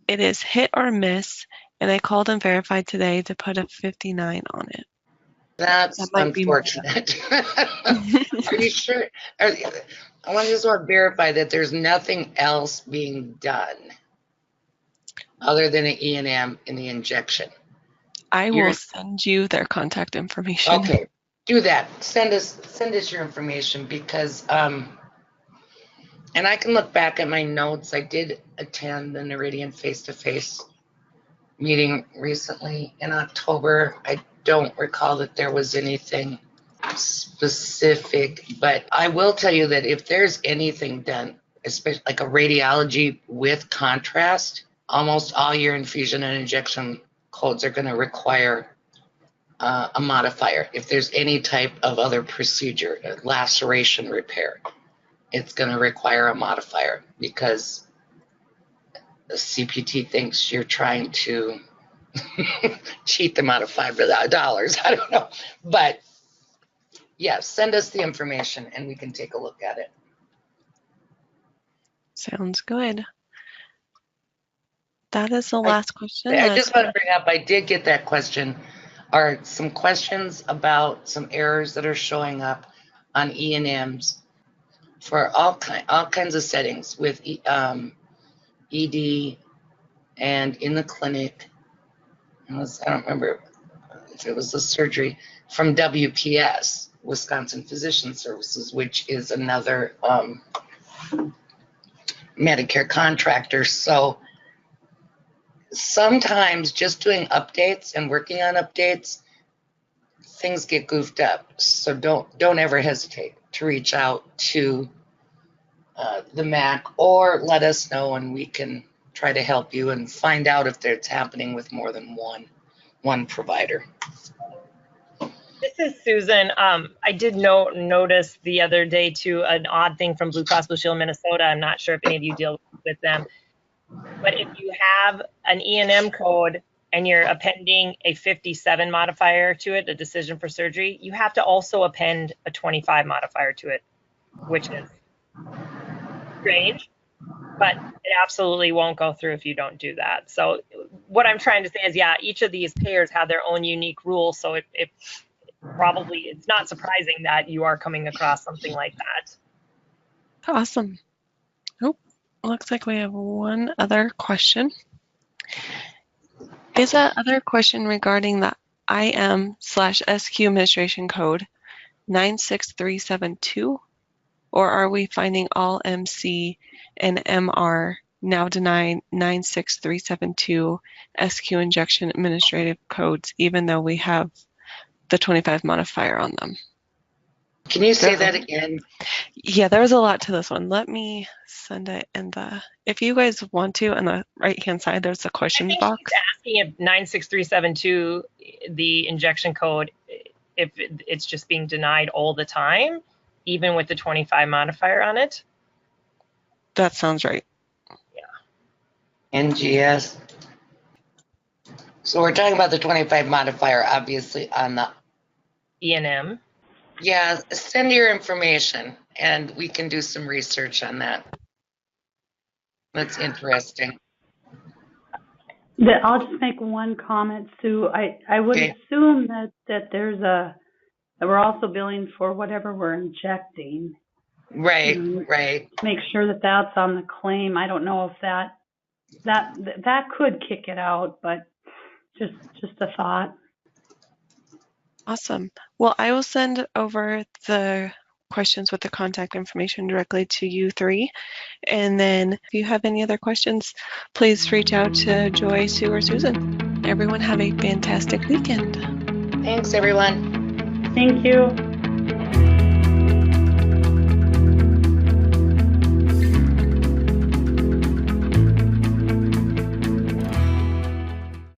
It is hit or miss, and I called and verified today to put a 59 on it. That's unfortunate. Are you sure? I just want to verify that there's nothing else being done other than an E&M in the injection. I will send you their contact information. Okay, do that. Send us your information because, and I can look back at my notes. I did attend the Noridian face-to-face meeting recently in October. I don't recall that there was anything specific, but I will tell you that if there's anything done, especially like a radiology with contrast, almost all your infusion and injection codes are going to require a modifier. If there's any type of other procedure, a laceration repair, it's going to require a modifier because the CPT thinks you're trying to cheat them out of $5. I don't know. But yes, send us the information and we can take a look at it. Sounds good. That is the last question. I just want to bring up, I did get that question. Are some questions about some errors that are showing up on E&Ms for all kinds of settings with ED and in the clinic. I don't remember if it was the surgery from WPS, Wisconsin Physician Services, which is another Medicare contractor. So sometimes just doing updates and working on updates, things get goofed up. So don't ever hesitate to reach out to the MAC, or let us know and we can try to help you and find out if it's happening with more than one provider. This is Susan. I did notice the other day too an odd thing from Blue Cross Blue Shield Minnesota. I'm not sure if any of you deal with them, but if you have an E&M code and you're appending a 57 modifier to it, a decision for surgery, you have to also append a 25 modifier to it, which is strange, but it absolutely won't go through if you don't do that. So what I'm trying to say is, yeah, each of these payers have their own unique rules. So it's not surprising that you are coming across something like that. Awesome. Oh, looks like we have one other question. Is that other question regarding the IM/SQ administration code 96372? Or are we finding all MC and MR now deny 96372 SQ injection administrative codes, even though we have the 25 modifier on them? Can you say that again? Yeah, there was a lot to this one. Let me send it in if you guys want to, on the right-hand side, there's a questions box. She's asking if 96372, the injection code, if it's just being denied all the time, even with the 25 modifier on it. That sounds right. Yeah. NGS. So we're talking about the 25 modifier, obviously, on the E&M. Yeah, send your information and we can do some research on that. That's interesting. I'll just make one comment, Sue. I would assume that there's that we're also billing for whatever we're injecting. Right, right. Make sure that that's on the claim. I don't know if that could kick it out, but just a thought. Awesome. Well, I will send over the questions with the contact information directly to you three. And then if you have any other questions, please reach out to Joy, Sue, or Susan. Everyone have a fantastic weekend. Thanks, everyone. Thank you.